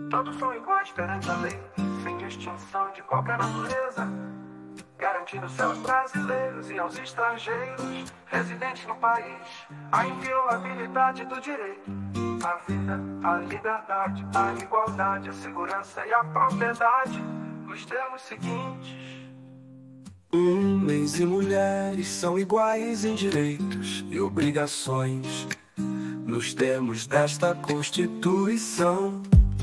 Todos são iguais perante a lei, sem distinção de qualquer natureza, garantindo seus brasileiros e aos estrangeiros residentes no país a inviolabilidade do direito à vida, à liberdade, à igualdade, à segurança e à propriedade, nos termos seguintes. Homens e mulheres são iguais em direitos e obrigações nos termos desta Constituição.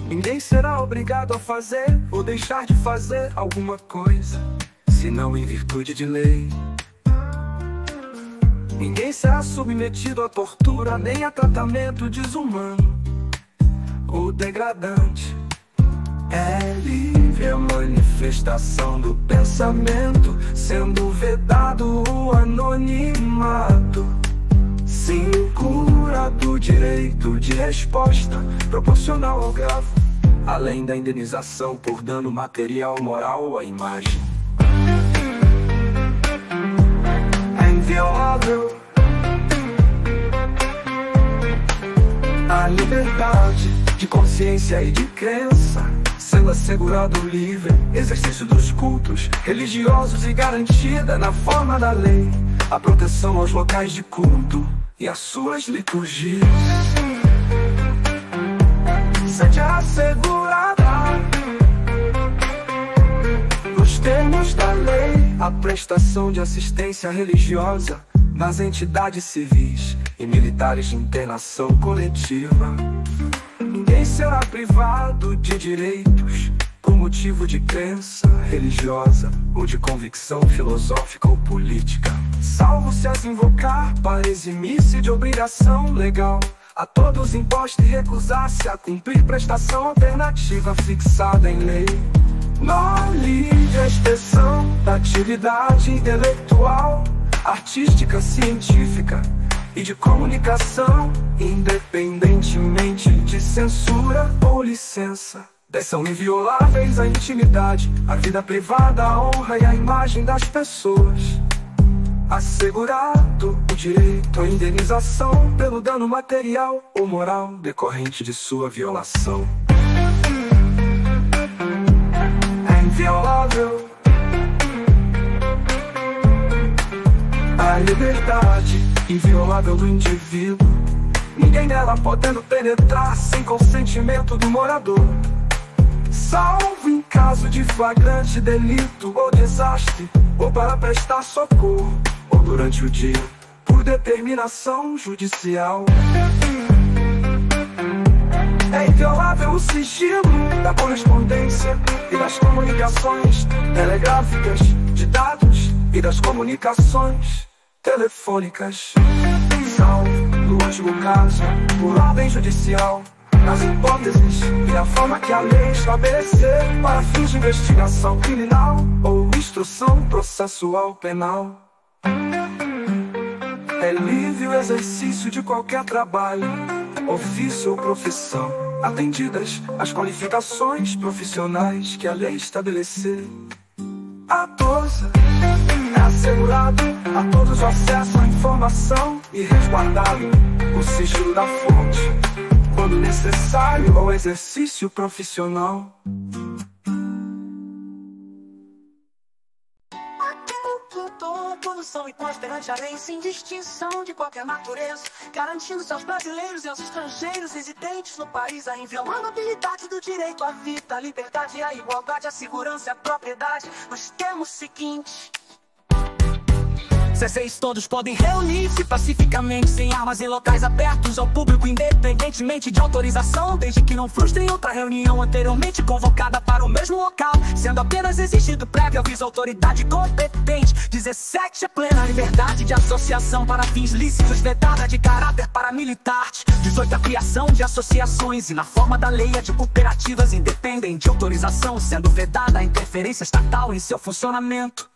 Ninguém será obrigado a fazer ou deixar de fazer alguma coisa, senão em virtude de lei. Ninguém será submetido a tortura nem a tratamento desumano ou degradante. É livre a manifestação do pensamento, sendo vedado o anonimato. Se incura do direito de resposta proporcional ao grave, além da indenização por dano material, moral à imagem. É inviolável a liberdade de consciência e de crença, sendo assegurado o livre exercício dos cultos religiosos e garantida na forma da lei a proteção aos locais de culto e às suas liturgias. Sede assegurada nos termos da lei a prestação de assistência religiosa nas entidades civis e militares de internação coletiva. Ninguém será privado de direitos por motivo de crença religiosa ou de convicção filosófica ou política, salvo se as invocar para eximir-se de obrigação legal a todos imposta e recusar-se a cumprir prestação alternativa fixada em lei. Na livre expressão da atividade intelectual, artística, científica e de comunicação, independentemente de censura ou licença. São invioláveis a intimidade, a vida privada, a honra e a imagem das pessoas. Assegurado o direito à indenização pelo dano material ou moral decorrente de sua violação. É inviolável a liberdade inviolável do indivíduo, ninguém nela podendo penetrar sem consentimento do morador, salvo em caso de flagrante delito ou desastre, ou para prestar socorro, ou durante o dia, por determinação judicial. É inviolável o sigilo da correspondência e das comunicações telegráficas, de dados e das comunicações telefônicas, salvo, no último caso, por ordem judicial, nas hipóteses e a forma que a lei estabelecer para fins de investigação criminal ou instrução processual penal. É livre o exercício de qualquer trabalho, ofício ou profissão, atendidas as qualificações profissionais que a lei estabelecer. A todos é assegurado a todos o acesso à informação e resguardado o sigilo da fonte, quando necessário ao exercício profissional. Todos são iguais perante a lei, sem distinção de qualquer natureza, garantindo-se aos brasileiros e aos estrangeiros residentes no país a inviolabilidade do direito à vida, à liberdade, à igualdade, à segurança e à propriedade, nos termos seguintes. CCs todos podem reunir-se pacificamente, sem armas, em locais abertos ao público, independentemente de autorização, desde que não frustrem outra reunião anteriormente convocada para o mesmo local, sendo apenas exigido prévio aviso à autoridade competente. 17 é plena liberdade de associação para fins lícitos, vedada de caráter paramilitar. 18 a criação de associações e na forma da lei a de cooperativas independente de autorização, sendo vedada a interferência estatal em seu funcionamento.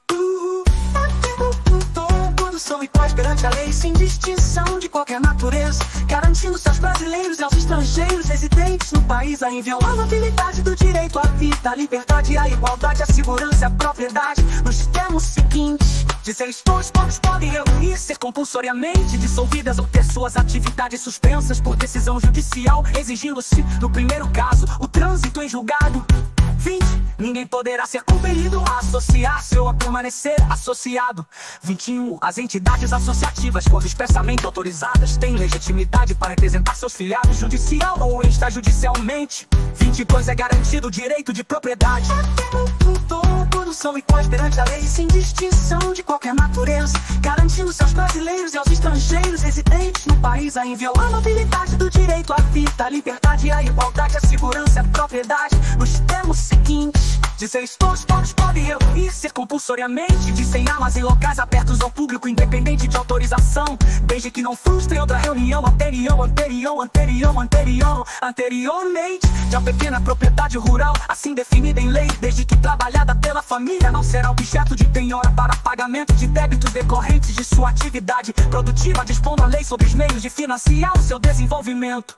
Todos são iguais perante a lei, sem distinção de qualquer natureza, garantindo-se aos brasileiros e aos estrangeiros residentes no país a inviolabilidade do direito à vida, à liberdade, à igualdade, à segurança e à propriedade, nos termos seguintes. Dizer todos podem reunir, ser compulsoriamente dissolvidas ou ter suas atividades suspensas por decisão judicial, exigindo-se, no primeiro caso, o trânsito em julgado. 20. Ninguém poderá ser compelido a associar-se ou a permanecer associado. 21. As entidades associativas, quando expressamente autorizadas, têm legitimidade para representar seus filiados judicial ou extrajudicialmente. 22. É garantido o direito de propriedade. Todos são iguais perante a lei, sem distinção de qualquer natureza, garantindo-se aos brasileiros e aos estrangeiros residentes no país a inviolabilidade do direito à vida, à liberdade, à igualdade, à segurança e à propriedade, nos termos seguintes. Dizer todos podem reunir, ser compulsoriamente, de sem armas em locais abertos ao público, independente de autorização, desde que não frustrem outra reunião anteriormente, de uma pequena propriedade rural, assim definida em lei, desde que trabalhada pela família, não será objeto de penhora para pagamento de débitos decorrentes de sua atividade produtiva, dispondo a lei sobre os meios de financiar o seu desenvolvimento.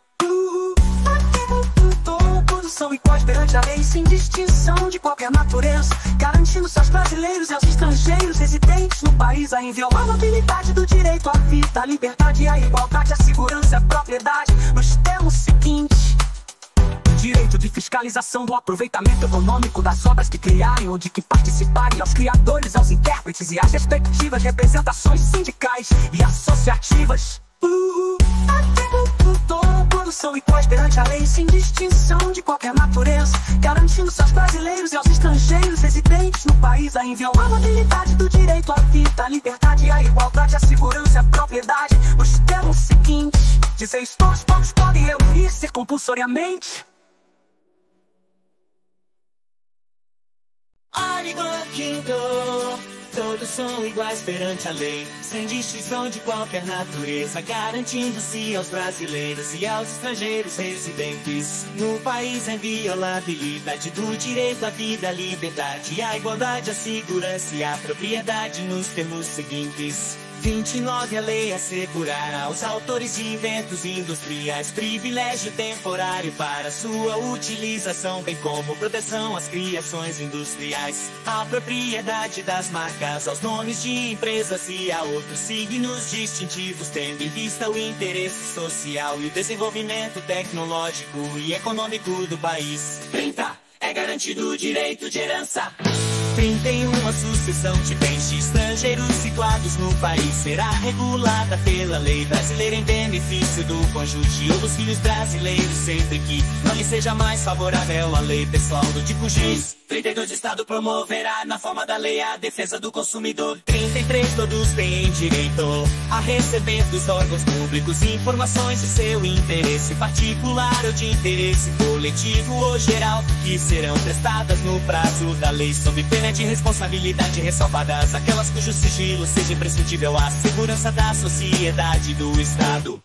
Todos são iguais perante a lei, sem distinção de qualquer natureza, garantindo-se aos brasileiros e aos estrangeiros residentes no país a inviolabilidade do direito à vida, à liberdade, à igualdade, à segurança e à propriedade, nos termos seguintes. Direito de fiscalização do aproveitamento econômico das obras que criarem ou de que participarem, aos criadores, aos intérpretes e às respectivas representações sindicais e associativas. Todos são iguais perante a lei, sem distinção de qualquer natureza, garantindo-se aos brasileiros e aos estrangeiros residentes no país a inviolabilidade do direito à vida, à liberdade, à igualdade, à segurança e à propriedade, nos termos seguintes. Dizer todos podem reunir, ser compulsoriamente. Todos são iguais perante a lei, sem distinção de qualquer natureza, garantindo-se aos brasileiros e aos estrangeiros residentes no país a inviolabilidade do direito à vida, à liberdade, à igualdade, à segurança e à propriedade, nos termos seguintes. 29. A lei assegurará aos autores de inventos industriais privilégio temporário para sua utilização, bem como proteção às criações industriais, a propriedade das marcas, aos nomes de empresas e a outros signos distintivos, tendo em vista o interesse social e o desenvolvimento tecnológico e econômico do país. 30. É garantido o direito de herança. 31. A sucessão de bens de estrangeiros situados no país será regulada pela lei brasileira em benefício do cônjuge ou dos filhos brasileiros, sempre que não lhe seja mais favorável a lei pessoal do tipo X. 32. O Estado promoverá na forma da lei a defesa do consumidor. 33. Todos têm direito a receber dos órgãos públicos informações de seu interesse particular ou de interesse coletivo ou geral, que serão prestadas no prazo da lei sob pena de responsabilidade, ressalvadas aquelas cujo sigilo seja imprescindível à segurança da sociedade e do Estado.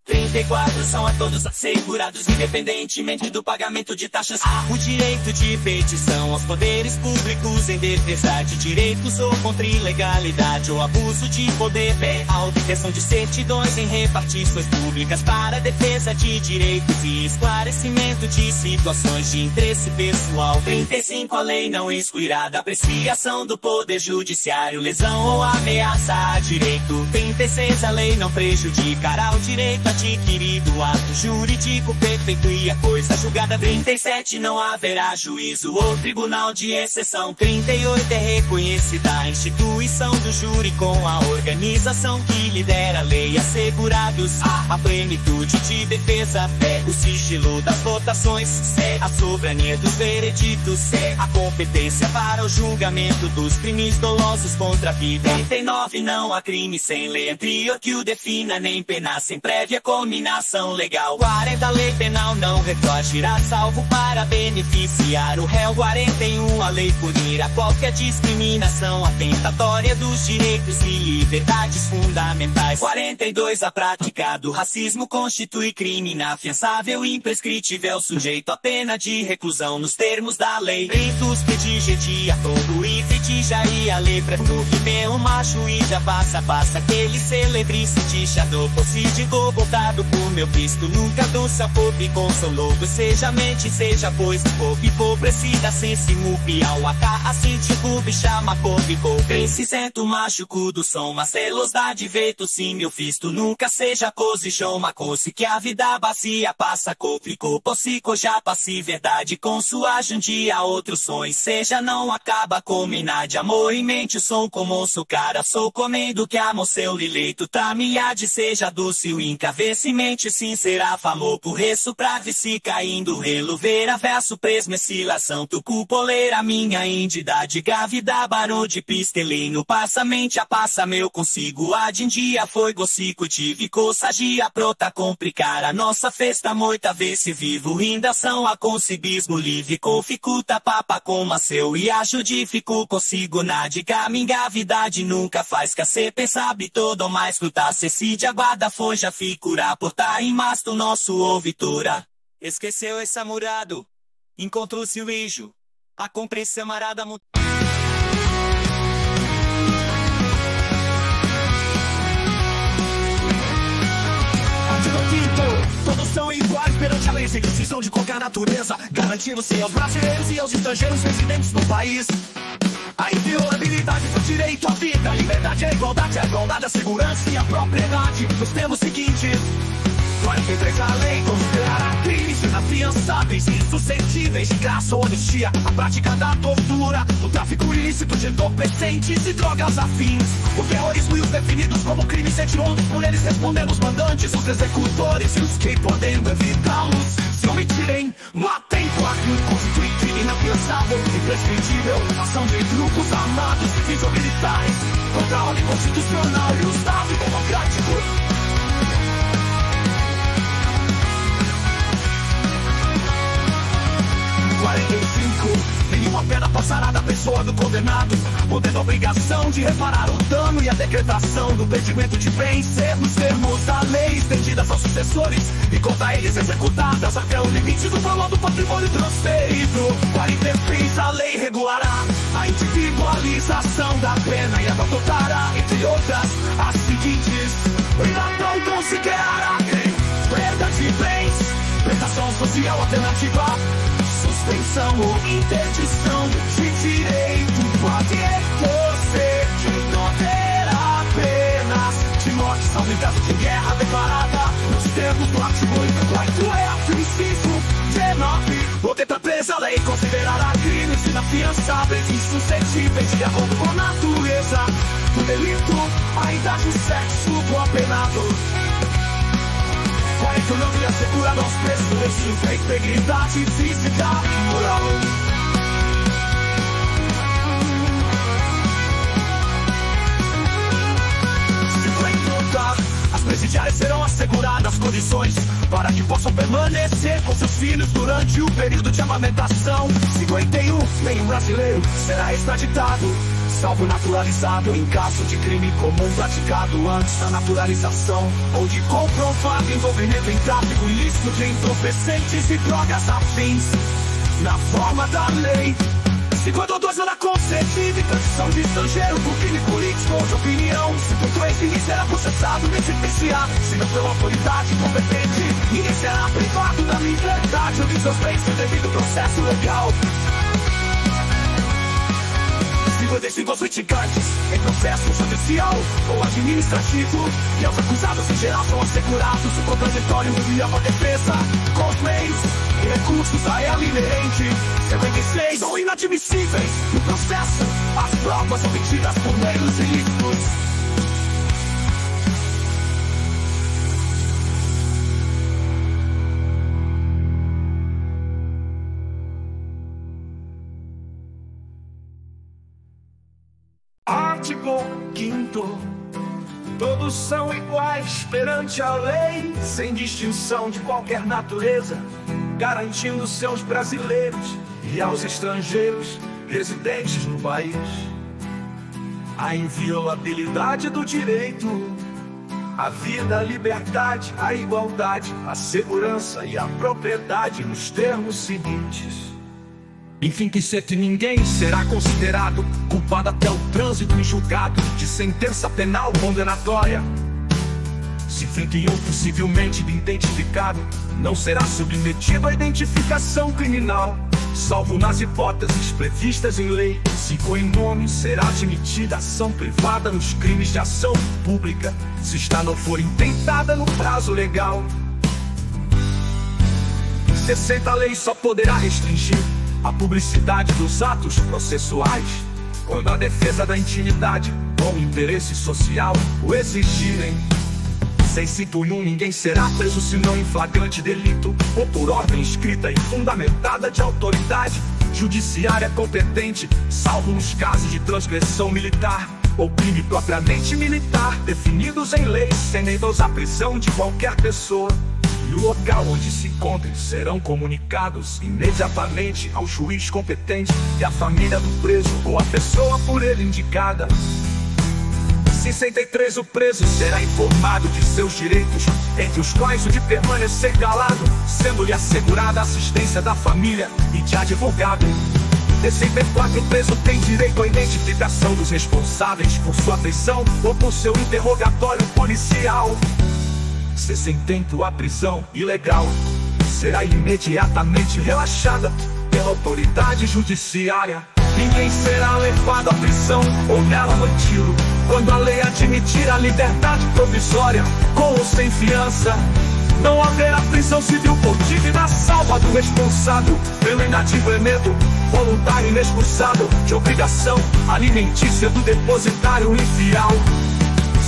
34. São a todos assegurados, independentemente do pagamento de taxas, o direito de petição aos poderes públicos em defesa de direitos ou contra ilegalidade ou abuso de poder, a obtenção de certidões em repartições públicas para a defesa de direitos e esclarecimento de situações de interesse pessoal. 35. A lei não excluirá da apreciação do poder judiciário lesão ou ameaça a direito. 36. A lei não prejudicará o direito adquirido, ato jurídico perfeito e a coisa julgada. 37. Não haverá juízo ou tribunal de exceção. 38. É reconhecida a instituição do júri com a organização que lidera a lei, assegurados a plenitude de defesa, o sigilo das votações, a soberania dos vereditos, a competência para o julgamento dos crimes dolosos contra a vida. 39. Não há crime sem lei anterior que o defina, nem pena sem prévia combinação legal. 40. A lei penal não retroagirá, salvo para beneficiar o réu. 41. A lei punirá qualquer discriminação atentatória dos direitos e liberdades fundamentais. 42. A prática do racismo constitui crime inafiançável e imprescritível, sujeito a pena de reclusão nos termos da lei. Ritos pedigetia todo e fetija e a lepra no rimeu macho e já passa aquele celebrice tichado, possídico voltado por meu Cristo, nunca doça pobre com não sou lobo. Seja mente, seja pois pobre, pobrecida, sem se mupial. Acá, assim tipo, bichama, pobre, pobre. Se sento machucudo, som, mas celosidade, veito, sim, meu fisto. Nunca seja posição, uma coisa que a vida bacia passa, complicou, possico, já passe verdade. Com sua jandia, outros sonhos, seja não acaba, combinar de amor em mente, o som como sou cara, sou comendo que amo seu lileito, tamiade, seja doce o inca, vê se mente sincera, falou por reço pra vice caindo, reloveira, verso, presmecilação, tu cupoleira, minha entidade, gávida, barão de pistelino, passa mente a passa, meu consigo, ad em dia foi gocico, tive coçagia, prota, complicar a nossa festa, moita, vê se vivo, indação, a concibismo, livre, conficuta, papa, coma seu, e ajudifico, consigo, nadiga, minha gravidade, nunca faz cacete, sabe todo, mais fruta, cecide, aguarda, foja, ficura, portar em masto, nosso ouvitura. Esqueceu esse amurado, encontrou-se o lixo, a compreensão marada, todos são iguais perante a lei, sem distinção de qualquer natureza, garantindo-se aos brasileiros e aos estrangeiros residentes no país a inviolabilidade do direito à vida, a liberdade, a igualdade, a segurança e a propriedade. Nos termos seguintes, 43 a lei considerará crimes inafiançáveis e insuscetíveis de graça ou anistia a prática da tortura, o tráfico ilícito de entorpecentes e drogas afins, o terrorismo e os definidos como crimes hediondos, por eles respondendo os mandantes, os executores e os que podendo evitá-los se omitirem no atento a crime constituinte, inafiançável, imprescritível, ação de grupos armados, civis ou militares, contra a ordem constitucional e o Estado democrático. 45. Nenhuma pena passará da pessoa do condenado, podendo a obrigação de reparar o dano e a decretação do perdimento de bens ser nos termos da lei estendidas aos sucessores e contra eles executadas até o limite do valor do patrimônio transferido. 46. A lei regulará a individualização da pena e adotará, entre outras, as seguintes: não considerará perda de bens, prestação social alternativa, suspensão ou interdição de direito, pode recorrer de não terá penas de morte, salvo em caso de guerra declarada nos termos do artigo 84 é a princípio 19. Ou tentar presa, a lei considerará crimes inafiançáveis, insuscetíveis de acordo com a natureza do delito, a idade, o sexo do apenado. 49 assegura aos presos a integridade física e moral. 50. As presidiárias serão asseguradas condições para que possam permanecer com seus filhos durante o período de amamentação. 51. Nenhum brasileiro será extraditado, salvo naturalizado em caso de crime comum praticado antes da naturalização ou de comprovado envolvimento em tráfico ilícito de entorpecentes e drogas afins, na forma da lei. 52. Será concedida interdição de estrangeiro por crime político ou de opinião. 53. Ninguém será processado nem sentenciado se não pela autoridade competente. Ninguém será privado da liberdade ou de seus bens sem devido processo legal. 55. Aos litigantes em processo judicial ou administrativo e aos acusados em geral são assegurados o contraditório e a defesa com os meios e recursos a ela inerente. 56. São inadmissíveis no processo as provas obtidas por meios ilícitos. Artigo 5º. Todos são iguais perante a lei, sem distinção de qualquer natureza, garantindo seus brasileiros e aos estrangeiros residentes no país a inviolabilidade do direito à vida, a liberdade, a igualdade, a segurança e a propriedade nos termos seguintes. Enfim, que sete ninguém será considerado culpado até o trânsito em julgado de sentença penal condenatória, Se frente um possivelmente identificado, não será submetido à identificação criminal, salvo nas hipóteses previstas em lei. Se for em nome, será admitida ação privada nos crimes de ação pública, se esta não for intentada no prazo legal. 60 leis só poderá restringir a publicidade dos atos processuais, quando a defesa da intimidade ou interesse social o exigirem. 651 ninguém será preso senão em flagrante delito ou por ordem escrita e fundamentada de autoridade judiciária competente, salvo nos casos de transgressão militar ou crime propriamente militar definidos em leis, sendo a prisão de qualquer pessoa. E o local onde se encontrem serão comunicados imediatamente ao juiz competente e à família do preso ou à pessoa por ele indicada. 63 O preso será informado de seus direitos, entre os quais o de permanecer calado, sendo-lhe assegurada a assistência da família e de advogado. 64 O preso tem direito à identificação dos responsáveis por sua prisão ou por seu interrogatório policial. 60 A prisão ilegal será imediatamente relaxada pela autoridade judiciária. Ninguém será levado à prisão ou nela mantido quando a lei admitir a liberdade provisória, com ou sem fiança. Não haverá prisão civil por dívida salva do responsável pelo inadimplemento voluntário inexcursado de obrigação alimentícia do depositário infiel.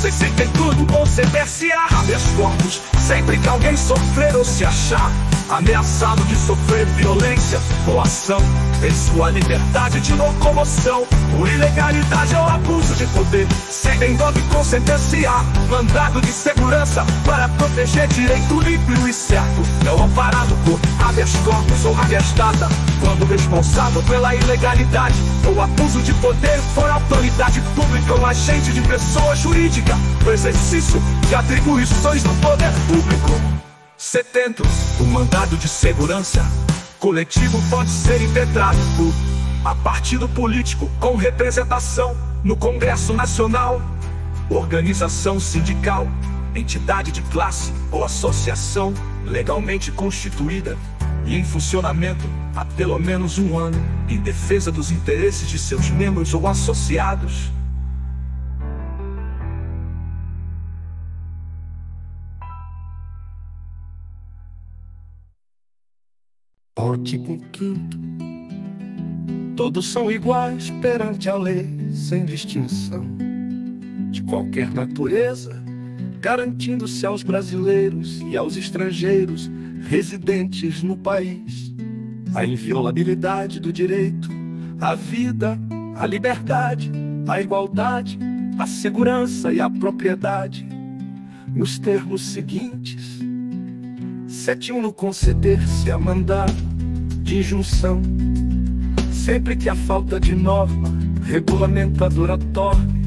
60 tudo conceder-se-á habeas corpus sempre que alguém sofrer ou se achar ameaçado de sofrer violência ou ação em sua liberdade de locomoção por ilegalidade ou abuso de poder, sendo em dove conceder-se-á mandado de segurança para proteger direito líquido e certo, não amparado por habeas corpus ou habeas data, quando responsável pela ilegalidade ou abuso de poder for autoridade pública ou agente de pessoa jurídica no exercício de atribuições do poder público. 70 O mandado de segurança coletivo pode ser impetrado por a partido político com representação no Congresso Nacional, organização sindical, entidade de classe ou associação legalmente constituída e em funcionamento há pelo menos 1 ano, em defesa dos interesses de seus membros ou associados. Artigo 5º. Todos são iguais perante a lei, sem distinção de qualquer natureza, garantindo-se aos brasileiros e aos estrangeiros residentes no país a inviolabilidade do direito à vida, à liberdade, à igualdade, à segurança e à propriedade, nos termos seguintes. 71 No conceder-se a mandado de injunção, sempre que a falta de norma regulamentadora torne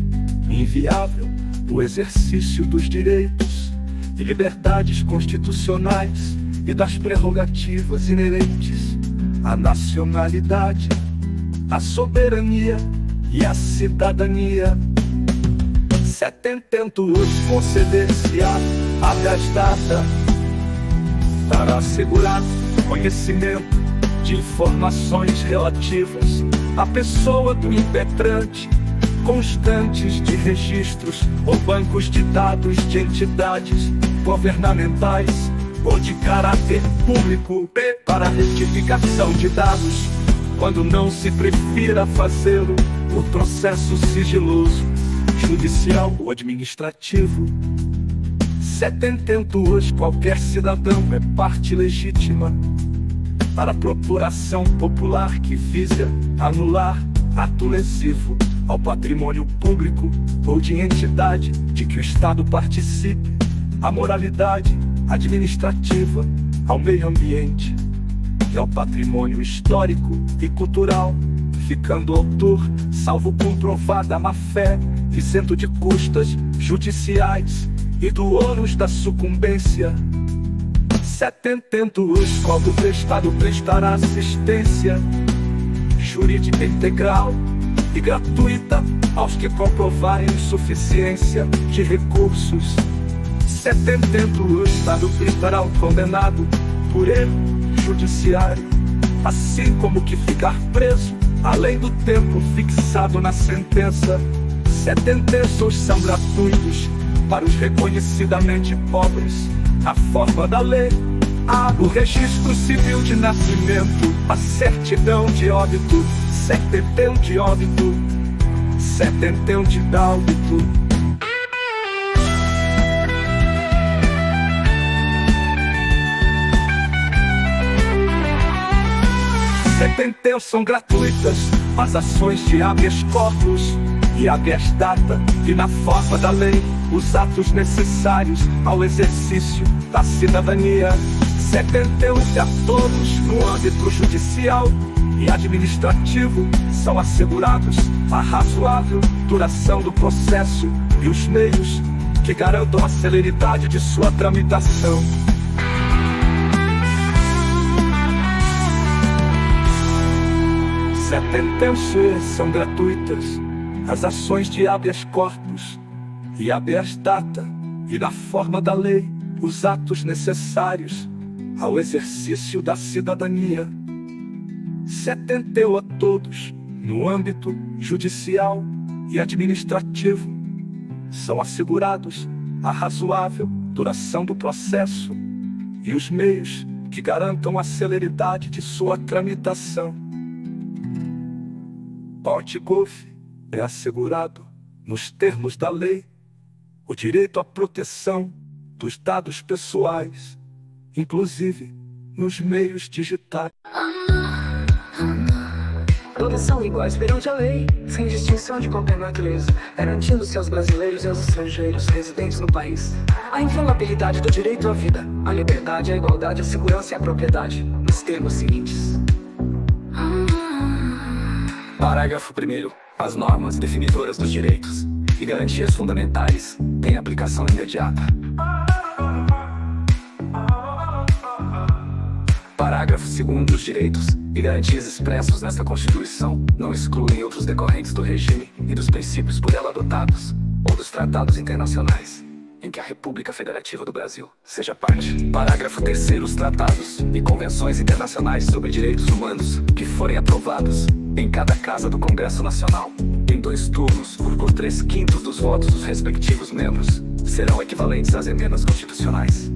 inviável o exercício dos direitos e liberdades constitucionais e das prerrogativas inerentes à nacionalidade, à soberania e à cidadania. 70 conceder-se-á habeas data para assegurar conhecimento de informações relativas à pessoa do impetrante, constantes de registros ou bancos de dados de entidades governamentais ou de caráter público, para retificação de dados, quando não se prefira fazê-lo por processo sigiloso, judicial ou administrativo. 70 Qualquer cidadão é parte legítima para a procuração popular que visa anular ato lesivo ao patrimônio público ou de entidade de que o Estado participe, à moralidade administrativa, ao meio ambiente e ao patrimônio histórico e cultural, ficando o autor, salvo comprovada má-fé, isento de custas judiciais e do ônus da sucumbência. 70 Quando o prestado prestará assistência jurídica integral e gratuita aos que comprovarem insuficiência de recursos, 70 o Estado ficará condenado por erro judiciário, assim como que ficar preso além do tempo fixado na sentença. 70 são gratuitos para os reconhecidamente pobres. A forma da lei, o registro civil de nascimento, a certidão de óbito, 71 de óbito, 71 de óbito. 70 são gratuitas as ações de habeas corpus e habeas data, e na forma da lei, os atos necessários ao exercício da cidadania. 71 a todos no âmbito judicial e administrativo são assegurados a razoável duração do processo e os meios que garantam a celeridade de sua tramitação. 70 são gratuitas as ações de habeas corpus e habeas data, e na forma da lei, os atos necessários ao exercício da cidadania. 70 a todos no âmbito judicial e administrativo são assegurados a razoável duração do processo e os meios que garantam a celeridade de sua tramitação. Portugal é assegurado, nos termos da lei, o direito à proteção dos dados pessoais, inclusive nos meios digitais. Todos são iguais perante a lei, sem distinção de qualquer natureza, garantindo-se aos brasileiros e aos estrangeiros residentes no país a inviolabilidade do direito à vida, a liberdade, a igualdade, a segurança e a propriedade, nos termos seguintes. Parágrafo 1º. As normas definidoras dos direitos e garantias fundamentais têm aplicação imediata. Parágrafo 2º. Os direitos e garantias expressos nesta Constituição não excluem outros decorrentes do regime e dos princípios por ela adotados, ou dos tratados internacionais em que a República Federativa do Brasil seja parte. Parágrafo 3º. Os tratados e convenções internacionais sobre direitos humanos que forem aprovados em cada casa do Congresso Nacional, em 2 turnos, por 3/5 dos votos dos respectivos membros, serão equivalentes às emendas constitucionais.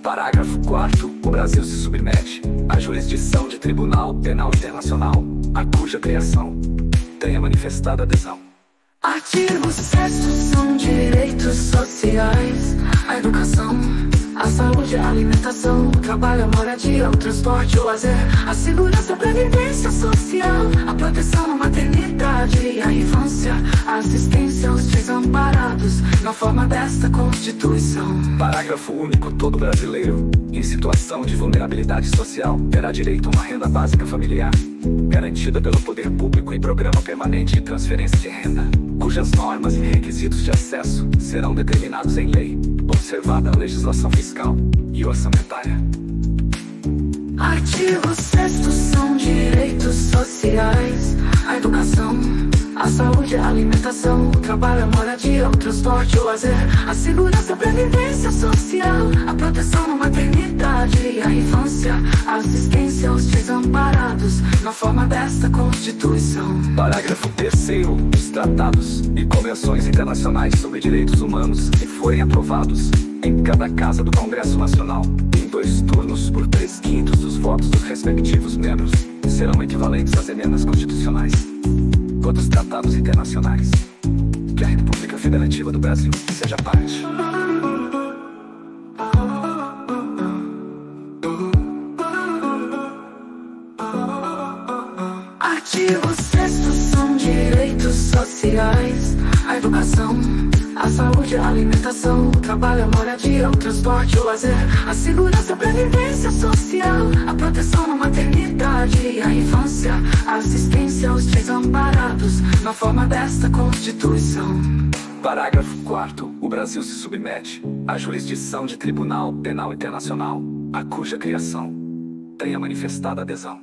Parágrafo 4º. O Brasil se submete à jurisdição de Tribunal Penal Internacional, a cuja criação tenha manifestada adesão. Artigo 6º. São direitos sociais: a educação, a saúde, a alimentação, o trabalho, a moradia, o transporte, o lazer, a segurança, a previdência social, a proteção, a maternidade e a infância, a assistência aos desamparados, na forma desta Constituição. Parágrafo único. Todo brasileiro em situação de vulnerabilidade social terá direito a uma renda básica familiar, garantida pelo poder público em programa permanente de transferência de renda, cujas normas e requisitos de acesso serão determinados em lei, observada a legislação fiscal e orçamentária. Artigo 6º. São direitos sociais: a educação, a saúde, a alimentação, o trabalho, a moradia, o transporte, o lazer, a segurança, a previdência social, a proteção na maternidade e a infância, a assistência aos desamparados, na forma desta Constituição. Parágrafo 3º. Os tratados e convenções internacionais sobre direitos humanos que forem aprovados em cada casa do Congresso Nacional, em 2 turnos, por 3/5 dos votos dos respectivos membros, serão equivalentes às emendas constitucionais. Outros tratados internacionais que a República Federativa do Brasil seja parte. Artigo 6º. São direitos sociais: a educação, a saúde, a alimentação, o trabalho, a moradia, o transporte, o lazer, a segurança, a previdência social, a proteção na maternidade e a infância, a assistência aos desamparados, na forma desta Constituição. Parágrafo 4º. O Brasil se submete à jurisdição de Tribunal Penal Internacional, a cuja criação tenha manifestada adesão.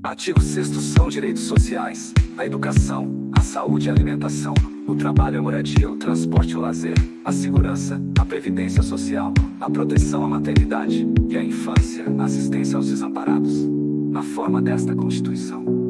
Artigo 6º. São direitos sociais: a educação, a saúde e a alimentação, o trabalho e a moradia, o transporte e o lazer, a segurança, a previdência social, a proteção à maternidade e à infância, a assistência aos desamparados, na forma desta Constituição.